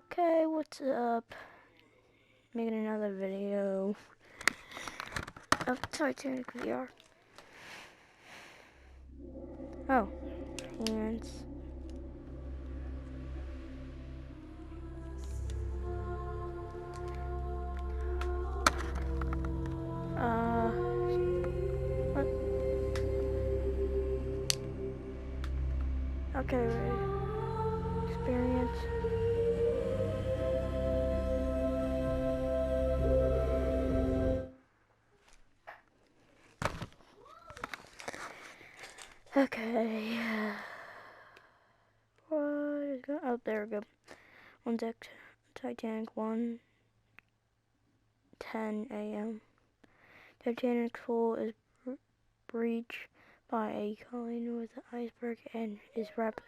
Okay, what's up? Making another video of Titanic VR. Oh, hands. What? Okay, ready. Experience. Okay. What is going? Oh, there we go. On deck, Titanic 1:10 a.m. Titanic's hull is breached by a collision with the iceberg and is wrapped.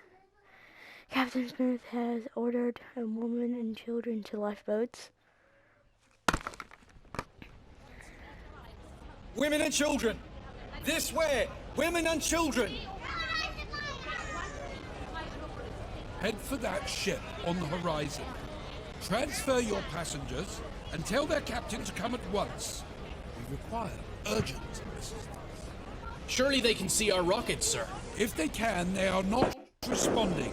Captain Smith has ordered a woman and children to lifeboats. Women and children! This way! Women and children! Head for that ship on the horizon. Transfer your passengers and tell their captain to come at once. We require urgent assistance. Surely they can see our rockets, sir. If they can, they are not responding.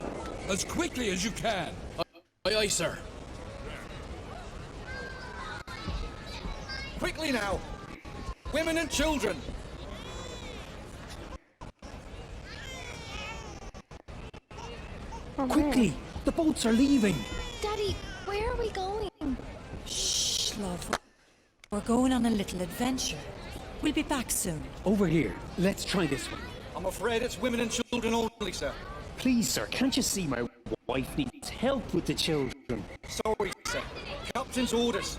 As quickly as you can. Aye, aye, sir. Quickly now! Women and children! Oh, Quickly! man. The boats are leaving! Daddy, where are we going? Shh, love. We're going on a little adventure. We'll be back soon. Over here. Let's try this one. I'm afraid it's women and children only, sir. Please, sir, can't you see my wife needs help with the children? Sorry, sir. Captain's orders.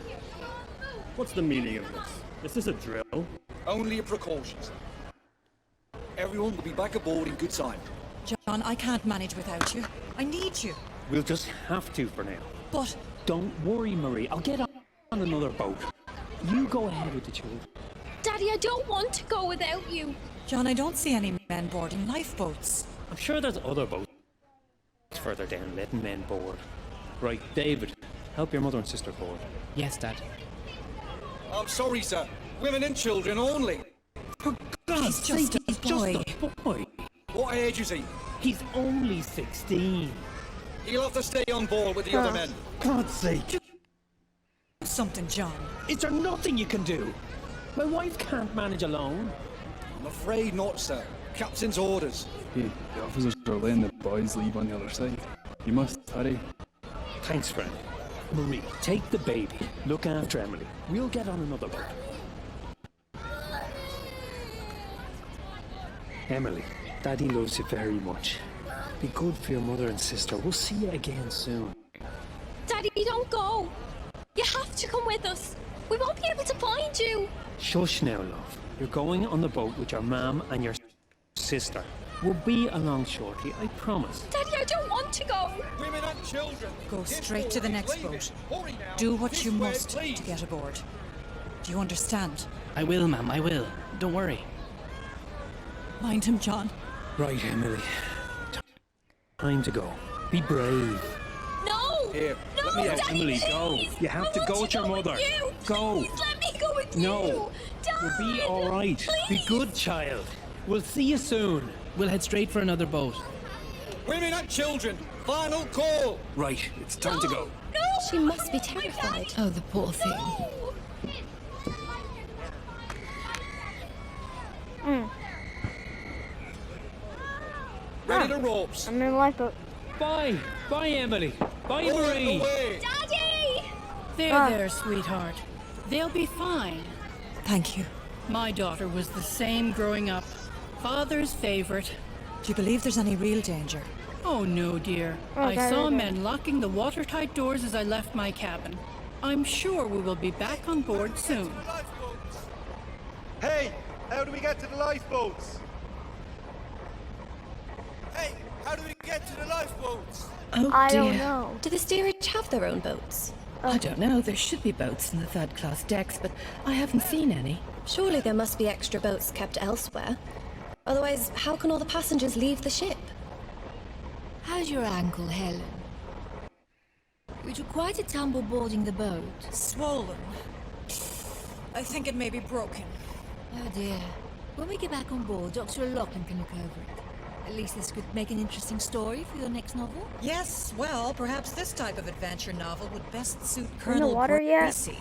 What's the meaning of this? Is this a drill? Only a precaution, sir. Everyone will be back aboard in good time. John, I can't manage without you. I need you. We'll just have to for now. But Don't worry, Marie. I'll get on another boat. You go ahead with the children. Daddy, I don't want to go without you. John, I don't see any men boarding lifeboats. I'm sure there's other boats further down letting men board. Right, David, help your mother and sister board. Yes, Dad. I'm sorry, sir. Women and children only. For God's He's just sake, a he's just boy. a boy. What age is he? He's only 16. He'll have to stay on board with the other men. God's sake. Do something, John. Is there nothing you can do? My wife can't manage alone. I'm afraid not, sir. Captain's orders. Hey, the officers are letting the boys leave on the other side. You must hurry. Thanks, friend. Marie, take the baby. Look after Emily. We'll get on another boat. Emily, Daddy loves you very much. Be good for your mother and sister. We'll see you again soon. Daddy, don't go. You have to come with us. We won't be able to find you. Shush now, love. You're going on the boat with your mum and your sister. We'll be along shortly, I promise. Daddy, I don't want to go. Women and children. Go Get straight to the forward, next leave it. boat. Hurry now. Do what This you way, must please. to get aboard. Do you understand? I will, ma'am, I will. Don't worry. Mind him, John. Right, Emily. Time to go. Be brave. No. Here, No, let me out. Daddy, Emily, please. go. You have I to want go with your mother. you. Go. Please let me go with No. you. Dad, You'll be all right. Be please. good, child. We'll see you soon. We'll head straight for another boat. Women and children. Final call. Right, it's time to go. No. She must be terrified. Oh, the poor thing. Ready to ropes. I'm in a lifeboat. Bye. Bye, Emily. Bye, All Marie. the way. Daddy. There, sweetheart. They'll be fine. Thank you. My daughter was the same growing up. Father's favorite. Do you believe there's any real danger? Oh no, dear. I Okay, saw okay. men locking the watertight doors as I left my cabin. I'm sure we will be back on board soon. Hey, how do we get to the lifeboats? Hey, how do we get to the lifeboats? Oh I dear. don't know. Do the steerage have their own boats? I don't know. There should be boats in the third-class decks, but I haven't seen any. Surely there must be extra boats kept elsewhere. Otherwise, how can all the passengers leave the ship? How's your ankle, Helen? We took quite a tumble boarding the boat. Swollen. I think it may be broken. Oh dear. When we get back on board, Dr. O'Loughlin can look over it. At least this could make an interesting story for your next novel. Yes, well, perhaps this type of adventure novel would best suit In the Colonel water yet? Gracie.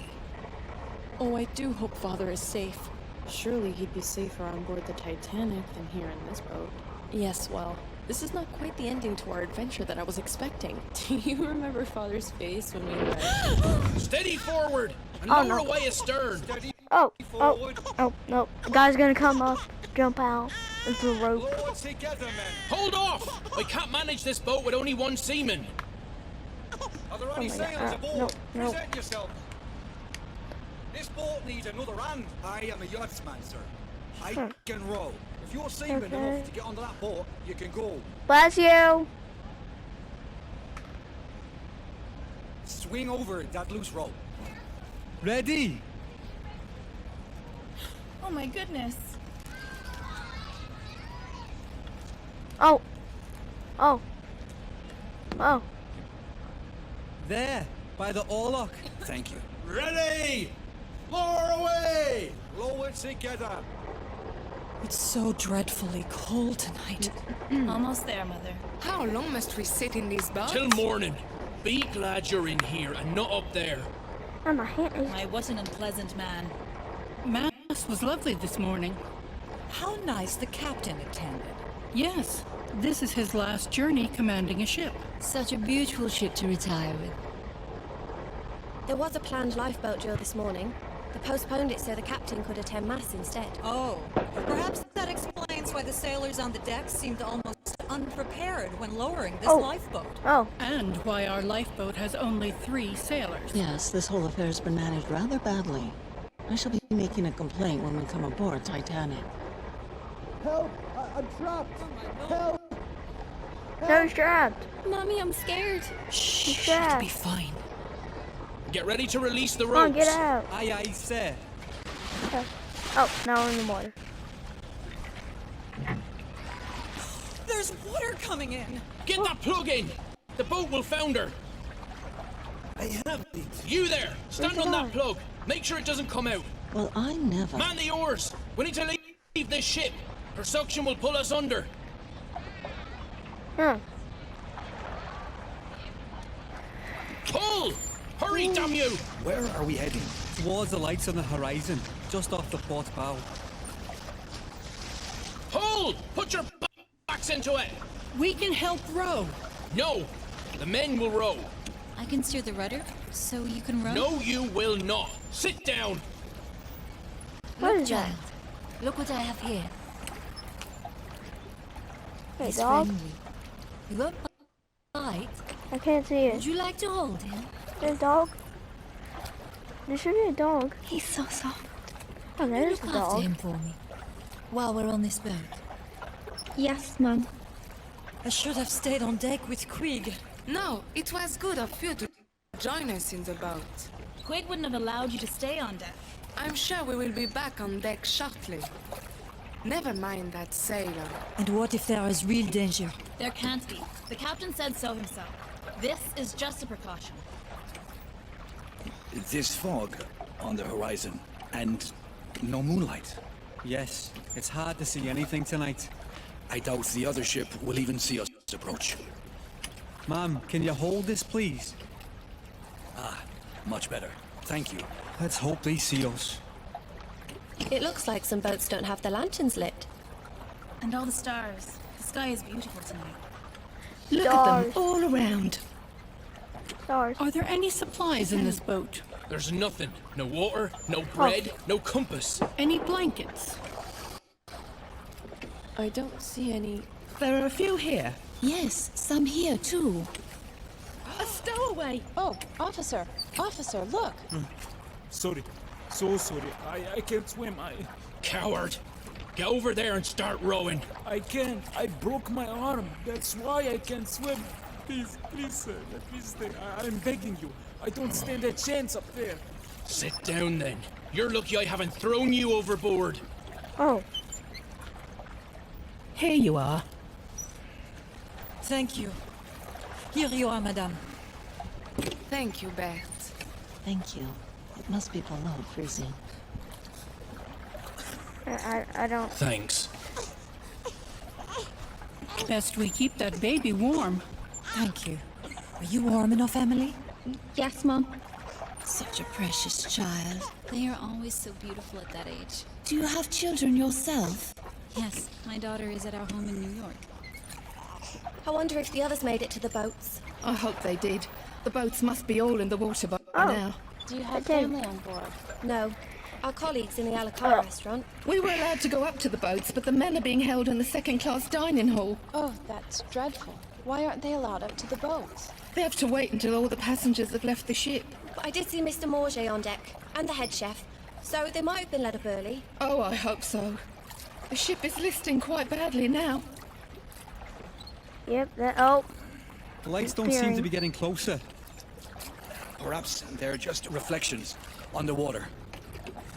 Oh, I do hope Father is safe. Surely he'd be safer on board the Titanic than here in this boat. Yes, well, this is not quite the ending to our adventure that I was expecting. Do you remember Father's face when we were... Steady forward! And Oh, lower no. away astern! Oh, no. The guy's gonna come up, jump out, into the rope. Lower together, men. Hold off! I can't manage this boat with only one seaman. Are there any my sailors God. aboard? No. Present yourself. This boat needs another hand. I am a yachtsman, sir. I can row. If you're seaman enough to get onto that boat, you can go. Bless you. Swing over that loose rope. Ready? Oh my goodness. Oh. There, by the oarlock. Thank you. Ready! Lower away! Lower together. It's so dreadfully cold tonight. Almost there, Mother. How long must we sit in these boats? Till morning. Be glad you're in here and not up there. Oh, my hand is... I was an unpleasant man. Mass was lovely this morning. How nice the captain attended. Yes, this is his last journey commanding a ship. Such a beautiful ship to retire with. There was a planned lifeboat drill this morning. They postponed it so the captain could attend mass instead. Oh, perhaps that explains why the sailors on the deck seemed almost unprepared when lowering this lifeboat. Oh. And why our lifeboat has only 3 sailors. Yes, this whole affair has been managed rather badly. I shall be making a complaint when we come aboard Titanic. Help! I'm trapped! Help! No, he's trapped. Mommy, I'm scared. Shh, trapped. it'll be fine. Get ready to release the Come on, ropes. get out. Aye, aye, sir. Okay. Oh, now we're in the water. There's water coming in. Get that plug in! The boat will founder. I have it. You there! Stand Where's on the that guy? plug. Make sure it doesn't come out. Well, I never... Man the oars! We need to leave this ship. Her suction will pull us under. Huh. Pull! Hurry, damn you! Where are we heading? Towards the lights on the horizon, just off the port bow. Pull! Put your backs into it! We can help row. No! The men will row. I can steer the rudder, so you can row. No, you will not. Sit down. What Look, is that? child. Look what I have here. Hey, He's dog. friendly. He won't bite. I can't see Would it. you like to hold him? There's a dog. There should be a dog. He's so soft. Oh, You there's look the after dog. him for me while we're on this boat. Yes, Mum. I should have stayed on deck with Quig. No, it was good of you to join us in the boat. Quig wouldn't have allowed you to stay on deck. I'm sure we will be back on deck shortly. Never mind that sailor. And what if there is real danger? There can't be. The captain said so himself. This is just a precaution. This fog on the horizon, and no moonlight. Yes, it's hard to see anything tonight. I doubt the other ship will even see us approach. Ma'am, can you hold this, please? Ah, much better. Thank you. Let's hope they see us. It looks like some boats don't have their lanterns lit. And all the stars. The sky is beautiful tonight. Look at them all around. Stars. Are there any supplies in this boat? There's nothing. No water, no bread, no compass. Any blankets? I don't see any... There are a few here. Yes, some here too. A stowaway! Oh, officer! Officer, look! Sorry. So sorry. I can't swim. Coward! Get over there and start rowing. I can't. I broke my arm. That's why I can't swim. Please, sir, let me stay. I'm begging you. I don't stand a chance up there. Sit down then. You're lucky I haven't thrown you overboard. Oh. Here you are. Thank you. Here you are, madame. Thank you, Beth. Thank you. It must be below freezing. I don't. Thanks. Best we keep that baby warm. Thank you. Are you warm enough, Emily? Yes, Mum. Such a precious child. They are always so beautiful at that age. Do you have children yourself? Yes, my daughter is at our home in New York. I wonder if the others made it to the boats. I hope they did. The boats must be all in the water by now. Do you have family on board? No. Our colleagues in the a la carte restaurant. We were allowed to go up to the boats, but the men are being held in the second-class dining hall. Oh, that's dreadful. Why aren't they allowed up to the boats? They have to wait until all the passengers have left the ship. But I did see Mr. Morget on deck, and the head chef, so they might have been let up early. Oh, I hope so. The ship is listing quite badly now. Yep, oh. The lights don't seem to be getting closer. Perhaps they're just reflections on the water.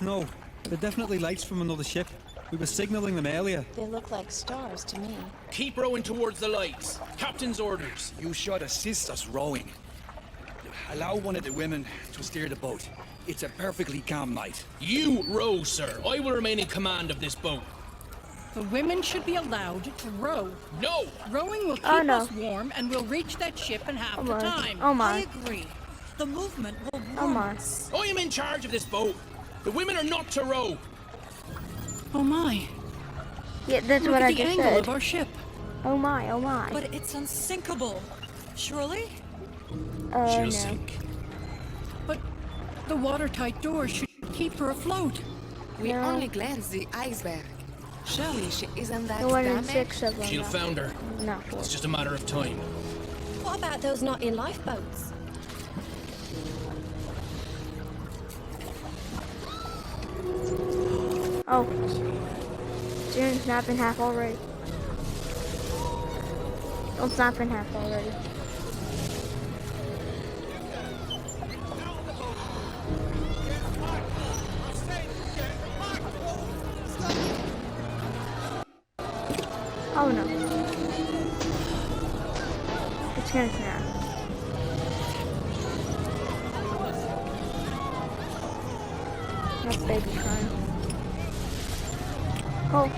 No, they're definitely lights from another ship. We were signaling them earlier. They look like stars to me. Keep rowing towards the lights. Captain's orders. You should assist us rowing. Allow one of the women to steer the boat. It's a perfectly calm night. You row, sir. I will remain in command of this boat. The women should be allowed to row. No! Rowing will keep us warm and we'll reach that ship in half the time. Oh my. I agree. The movement will Oh warm my. us. I am in charge of this boat. The women are not to row. Oh my. Yeah, that's Look what at I the just angle said. of our ship. Oh my, oh my. But it's unsinkable. Surely? She'll No. sink. But the watertight doors should keep her afloat. We only glanced the iceberg. Surely she isn't that The one in damaged. 6 of them. She'll founder. Not 4. It's just a matter of time. What about those not in lifeboats? Oh. Soon snap in half already. Don't snap in half already. Oh no. It's gonna snap. That's baby crying. Oh.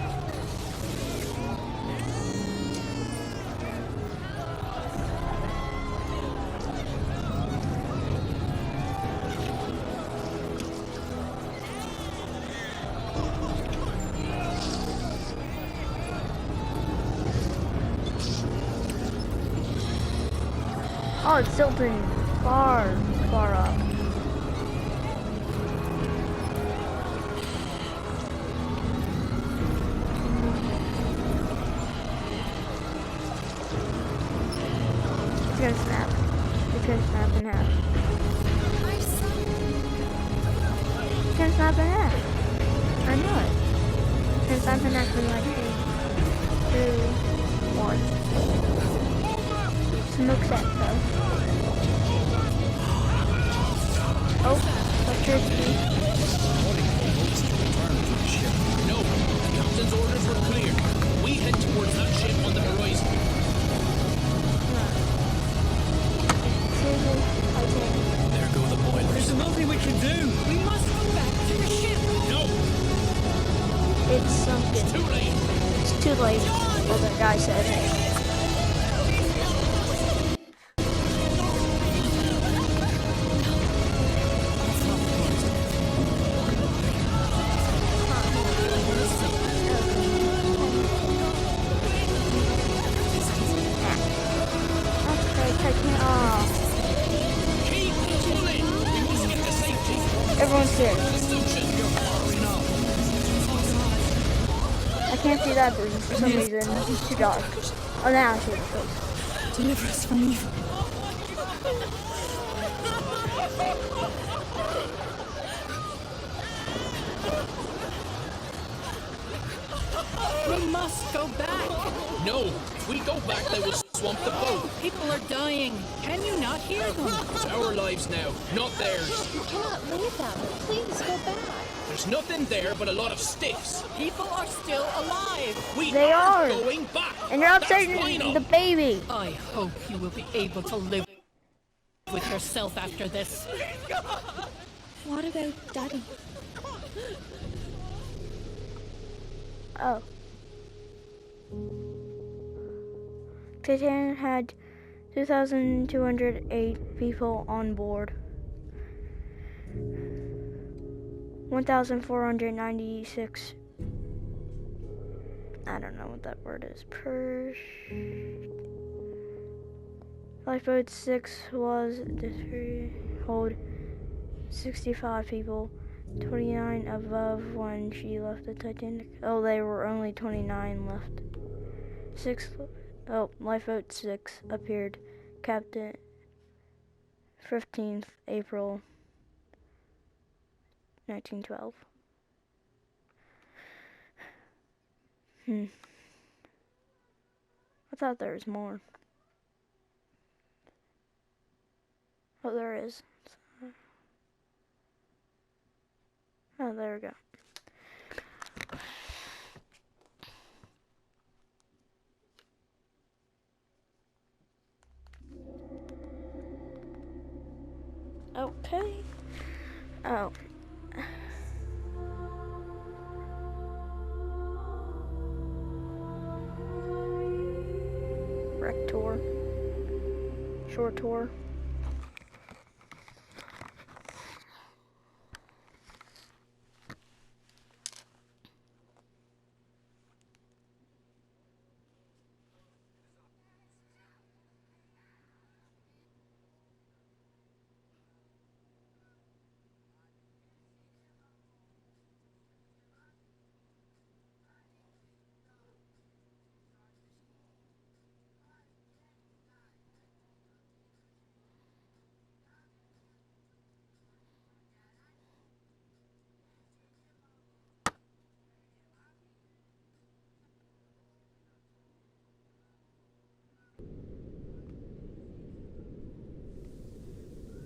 Oh, it's tilting far, far up. It's gonna snap. It's gonna snap in half. It's gonna snap in half. I know it. It's gonna snap in half in like 3, 2, 1. Smoke set though. Oh, electricity. No, the captain's orders were clear. We head towards that ship on the horizon. There go the boilers. There's nothing we can do. We must go back to the ship. No! It's something. It's too late. It's too late. Well, that guy said. Everyone's here. I can't see that building for some reason. It's too dark. Oh, now I see the face. Deliver us from evil. We must go back. No, if we go back, they will swamp the boat. People are dying. Can you not hear them? It's our lives now, not theirs. You cannot leave them. Please go back. There's nothing there but a lot of sticks. People are still alive. They are going back. And you're upsetting the baby. I hope you will be able to live with yourself after this. What about Daddy? Oh. Titanic had 2,208 people on board. 1,496. I don't know what that word is. Per. Lifeboat 6 was hold 65 people, 29 above when she left the Titanic. Oh, there were only 29 left. Lifeboat 6 appeared Captain 15th April 1912. I thought there was more. Oh, there is. Oh, there we go. Okay. Oh. Wreck tour. Shore tour.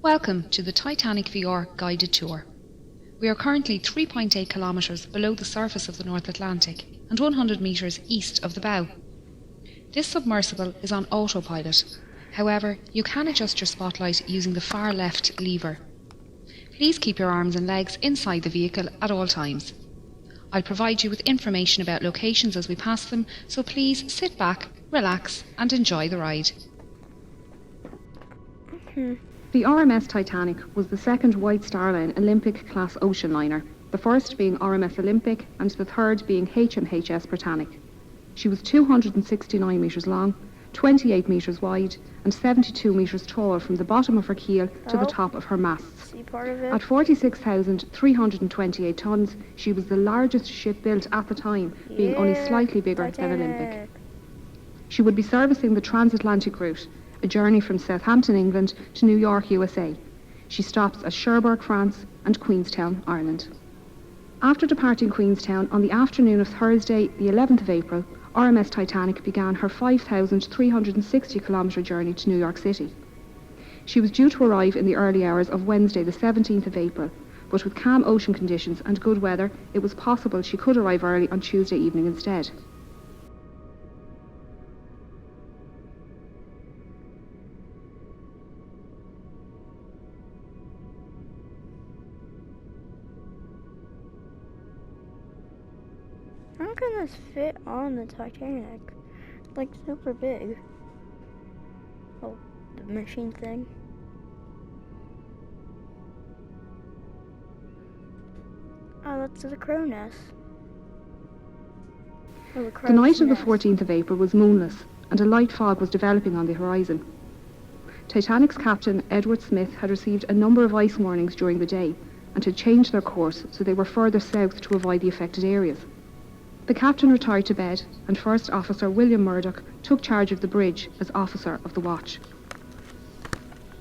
Welcome to the Titanic VR guided tour. We are currently 3.8 kilometres below the surface of the North Atlantic and 100 metres east of the bow. This submersible is on autopilot. However, you can adjust your spotlight using the far left lever. Please keep your arms and legs inside the vehicle at all times. I'll provide you with information about locations as we pass them, so please sit back, relax and enjoy the ride. The RMS Titanic was the second White Star Line Olympic-class ocean liner, the first being RMS Olympic and the third being HMHS Britannic. She was 269 metres long, 28 metres wide and 72 metres tall from the bottom of her keel to the top of her masts. At 46,328 tonnes, she was the largest ship built at the time, being only slightly bigger than Olympic. She would be servicing the transatlantic route, a journey from Southampton, England to New York, USA. She stops at Cherbourg, France and Queenstown, Ireland. After departing Queenstown on the afternoon of Thursday, the 11th of April, RMS Titanic began her 5,360 kilometre journey to New York City. She was due to arrive in the early hours of Wednesday, the 17th of April, but with calm ocean conditions and good weather, it was possible she could arrive early on Tuesday evening instead. How can this fit on the Titanic? Like super big. Oh, the machine thing. Oh, that's the crow nest. Oh, the night of the 14th of April was moonless and a light fog was developing on the horizon. Titanic's captain, Edward Smith, had received a number of ice warnings during the day and had changed their course so they were further south to avoid the affected areas. The captain retired to bed and First Officer William Murdoch took charge of the bridge as officer of the watch.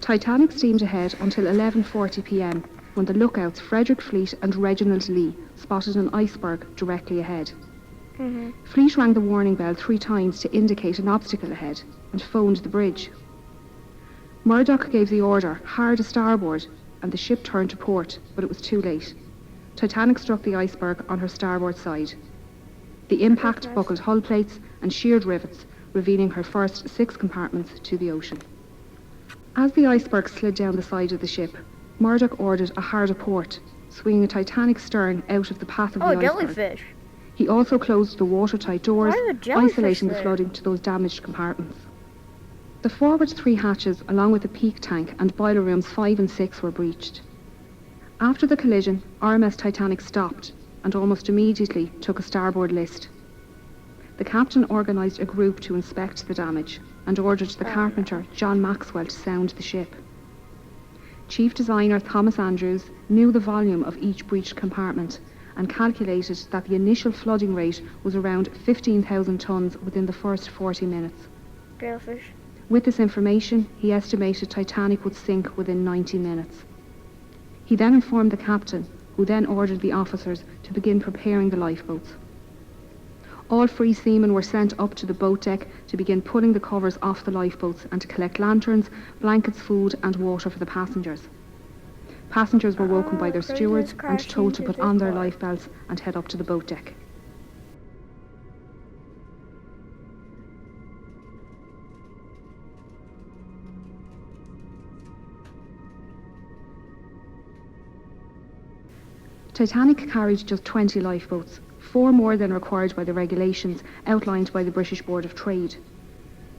Titanic steamed ahead until 11:40 p.m. when the lookouts Frederick Fleet and Reginald Lee spotted an iceberg directly ahead. Fleet rang the warning bell 3 times to indicate an obstacle ahead and phoned the bridge. Murdoch gave the order, hard a starboard, and the ship turned to port, but it was too late. Titanic struck the iceberg on her starboard side. The impact buckled hull plates and sheared rivets, revealing her first 6 compartments to the ocean. As the iceberg slid down the side of the ship, Murdoch ordered a hard aport, swinging a Titanic stern out of the path of the iceberg. Jellyfish. He also closed the watertight doors, Why are the jellyfish isolating the there? flooding to those damaged compartments. The forward 3 hatches, along with the peak tank and boiler rooms 5 and 6, were breached. After the collision, RMS Titanic stopped and almost immediately took a starboard list. The captain organised a group to inspect the damage and ordered the carpenter, John Maxwell, to sound the ship. Chief designer Thomas Andrews knew the volume of each breached compartment and calculated that the initial flooding rate was around 15,000 tonnes within the first 40 minutes. Jellyfish. With this information, he estimated Titanic would sink within 90 minutes. He then informed the captain, who then ordered the officers to begin preparing the lifeboats. All free seamen were sent up to the boat deck to begin pulling the covers off the lifeboats and to collect lanterns, blankets, food and water for the passengers. Passengers were woken by their stewards and told to put on their life belts and head up to the boat deck. Titanic carried just 20 lifeboats, 4 more than required by the regulations outlined by the British Board of Trade.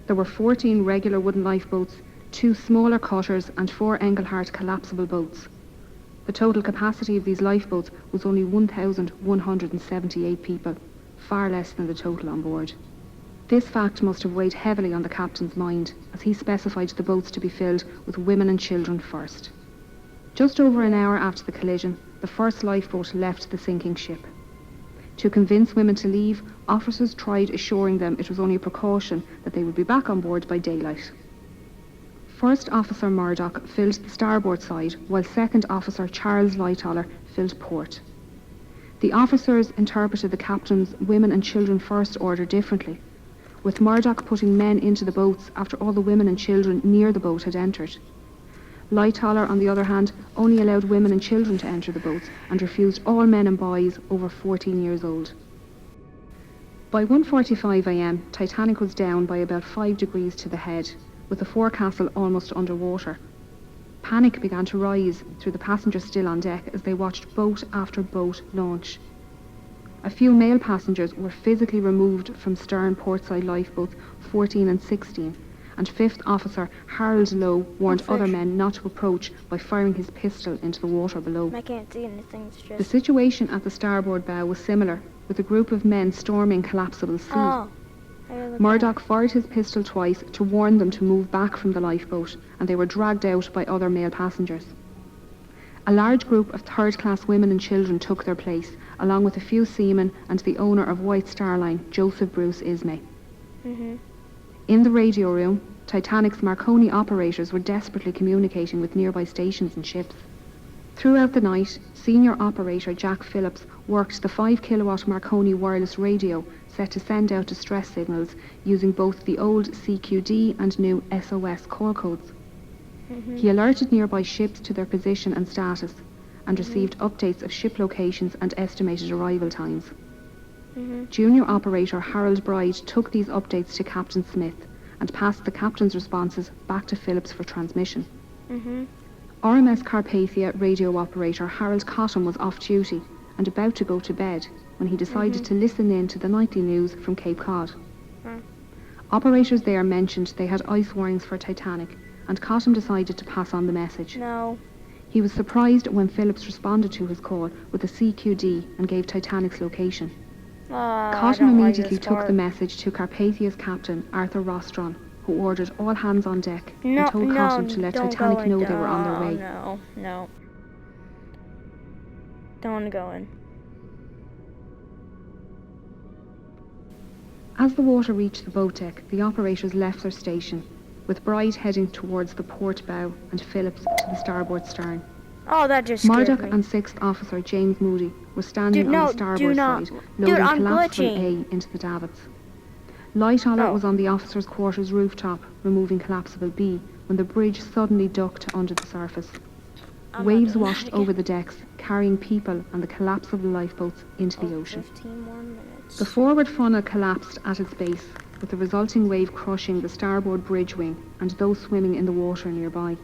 There were 14 regular wooden lifeboats, 2 smaller cutters and 4 Engelhart collapsible boats. The total capacity of these lifeboats was only 1,178 people, far less than the total on board. This fact must have weighed heavily on the captain's mind, as he specified the boats to be filled with women and children first. Just over an hour after the collision, the first lifeboat left the sinking ship. To convince women to leave, officers tried assuring them it was only a precaution, that they would be back on board by daylight. First Officer Murdoch filled the starboard side, while Second Officer Charles Lightoller filled port. The officers interpreted the captain's women and children first order differently, with Murdoch putting men into the boats after all the women and children near the boat had entered. Lightoller, on the other hand, only allowed women and children to enter the boats and refused all men and boys over 14 years old. By 1:45 a.m, Titanic was down by about 5 degrees to the head, with the forecastle almost underwater. Panic began to rise through the passengers still on deck as they watched boat after boat launch. A few male passengers were physically removed from stern portside lifeboats 14 and 16, and 5th Officer Harold Lowe warned other men not to approach by firing his pistol into the water below. I can't see anything. It's just... The situation at the starboard bow was similar, with a group of men storming collapsible sea. Oh. Murdoch fired his pistol twice to warn them to move back from the lifeboat, and they were dragged out by other male passengers. A large group of third-class women and children took their place, along with a few seamen and the owner of White Star Line, Joseph Bruce Ismay. In the radio room, Titanic's Marconi operators were desperately communicating with nearby stations and ships. Throughout the night, senior operator Jack Phillips worked the 5-kilowatt Marconi wireless radio set to send out distress signals using both the old CQD and new SOS call codes. He alerted nearby ships to their position and status, and received updates of ship locations and estimated arrival times. Junior operator Harold Bride took these updates to Captain Smith and passed the captain's responses back to Phillips for transmission. RMS Carpathia radio operator Harold Cotton was off duty and about to go to bed when he decided to listen in to the nightly news from Cape Cod. Operators there mentioned they had ice warnings for Titanic, and Cotton decided to pass on the message. No. He was surprised when Phillips responded to his call with a CQD and gave Titanic's location. Cotton immediately took the message to Carpathia's captain, Arthur Rostron, who ordered all hands on deck and told Cotton to let Titanic know they were on their way. No. Don't want to go in. As the water reached the boat deck, the operators left their station, with Bride heading towards the port bow and Phillips to the starboard stern. Oh, that just scared Murdoch me. and 6th Officer James Moody were standing on the starboard side, loading collapsible A into the davits. Lightoller was on the officers' quarters rooftop, removing collapsible B, when the bridge suddenly ducked under the surface. I'm not Waves doing washed that again. over the decks, carrying people and the collapse of the lifeboats into the ocean. 15 more minutes. The forward funnel collapsed at its base, with the resulting wave crushing the starboard bridge wing and those swimming in the water nearby.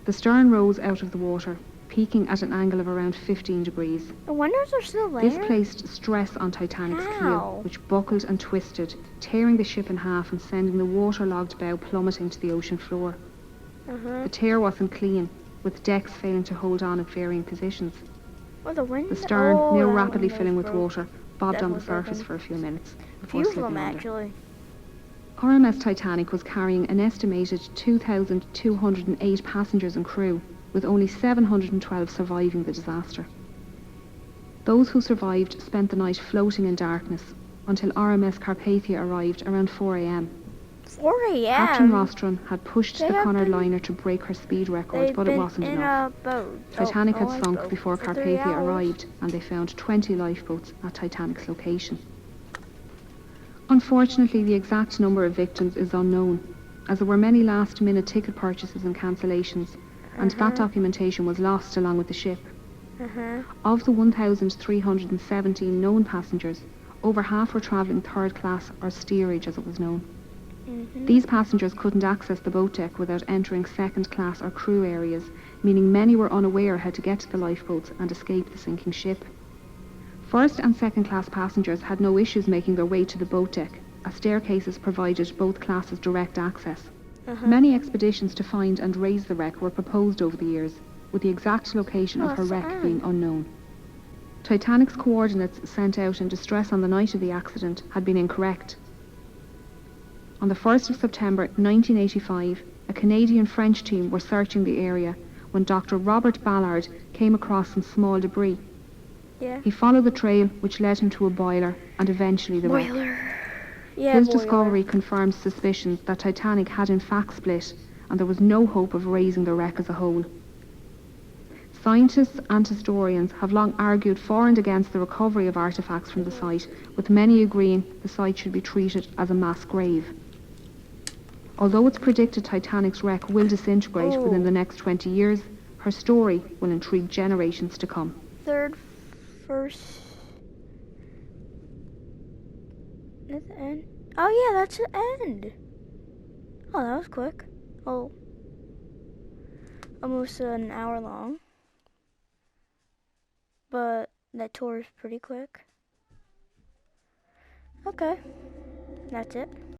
The stern rose out of the water, peaking at an angle of around 15 degrees. The windows are still there? This placed stress on Titanic's keel, which buckled and twisted, tearing the ship in half and sending the waterlogged bow plummeting to the ocean floor. The tear wasn't clean, with decks failing to hold on at varying positions. Oh, the wind? The stern, oh, now that rapidly window's filling with broke. water, bobbed on the Definitely surface broken. for a few minutes A before few of slipping them, under. actually. RMS Titanic was carrying an estimated 2,208 passengers and crew, with only 712 surviving the disaster. Those who survived spent the night floating in darkness until RMS Carpathia arrived around 4 a.m. 4 a.m.? Captain Rostron had pushed They the have Cunard been- liner to break her speed record, They've but it been wasn't in enough. a boat. Titanic had sunk lifeboat before for 3 Carpathia hours. arrived, and they found 20 lifeboats at Titanic's location. Unfortunately, the exact number of victims is unknown, as there were many last-minute ticket purchases and cancellations, and that documentation was lost along with the ship. Of the 1,317 known passengers, over half were travelling third class or steerage as it was known. These passengers couldn't access the boat deck without entering second class or crew areas, meaning many were unaware how to get to the lifeboats and escape the sinking ship. First and second class passengers had no issues making their way to the boat deck, as staircases provided both classes direct access. Many expeditions to find and raise the wreck were proposed over the years, with the exact location of her wreck being unknown. Titanic's coordinates sent out in distress on the night of the accident had been incorrect. On the 1st of September 1985, a Canadian-French team were searching the area when Dr. Robert Ballard came across some small debris. Yeah. He followed the trail, which led him to a boiler and eventually the wreck. Yeah, His boiler. discovery confirmed suspicions that Titanic had in fact split, and there was no hope of raising the wreck as a whole. Scientists and historians have long argued for and against the recovery of artefacts from the site, with many agreeing the site should be treated as a mass grave. Although it's predicted Titanic's wreck will disintegrate within the next 20 years, her story will intrigue generations to come. Third, first... That's the end? Oh yeah, that's the end. Oh, that was quick. Oh. Almost an hour long. But that tour is pretty quick. Okay. That's it.